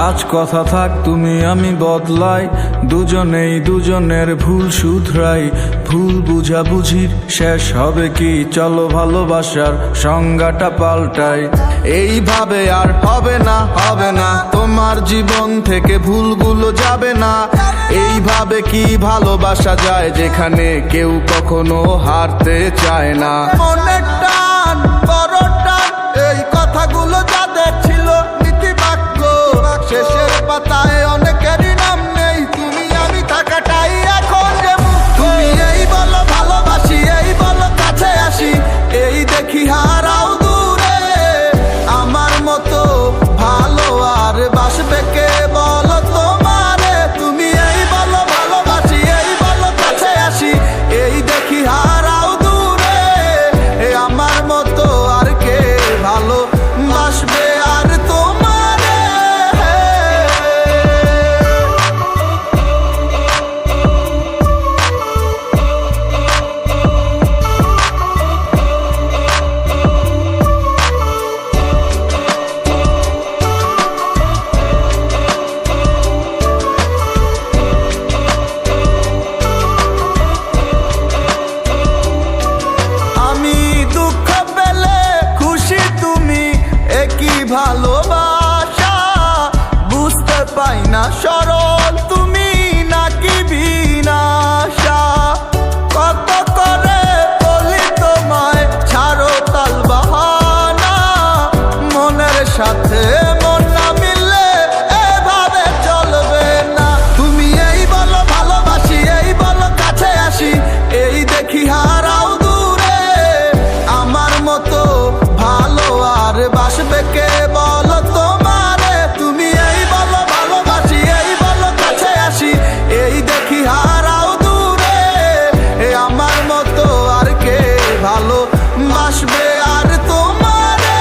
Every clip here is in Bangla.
আজ কথা থাক তুমি আমি বদলাই, দুজনেই দুজনের ভুল শুধরাই। ভুল বুঝাবুঝির শেষ হবে কি, চলো ভালোবাসার সংজ্ঞাটা পাল্টাই। এইভাবে আর হবে না, হবে না, তোমার জীবন থেকে ভুলগুলো যাবে না। এইভাবে কি ভালোবাসা যায় যেখানে কেউ কখনো হারতে চায় না। মনের টান বড় টান, এই কথাগুলো যাদের ছিল নীতিবাক্য, শেষের পাতায় অনেকেরই নাম নেই। তুমি আমি থাকাটাই এখন যে মুখ্য। তুমি এই বলো ভালোবাসি, এই বলো কাছে আসি, এই দেখি হারাও দূরে। আমার মতো ভালো আর বাসবে কে বলো তোমারে। তুমি এই বলো ভালোবাসি, এই বলো কাছে আসি, এই দেখি হারাও দূরে। আমার মতো আর কে ভালো বাসবে আর তোমারে। আমি দুঃখ পেলে খুশি তুমি, একই ভালোবাসা। বুঝতে পাই না সরল তুমি নাকি বিনাশা। কত করে বলি তোমায় ছাড়ো তাল বাহানা, মনের সাথে মন না মিললে এভাবে চলবে না। তুমি এই বলো ভালোবাসি, এই বলো কাছে আসি, এই দেখি হারাও দূরে। আমার মতো ভালো আর বাসবে কে বলো তোমারে। তুমি এই বলো ভালোবাসি, এই বলো কাছে আসি, এই দেখি হারাও দূরে। আমার মতো আর কে ভালো বাসবে আর তোমারে।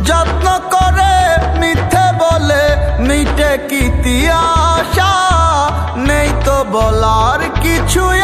যত্ন করে মিথ্যে বলে মিটে কি তিয়াশা, নেই তো বলার কিছুই।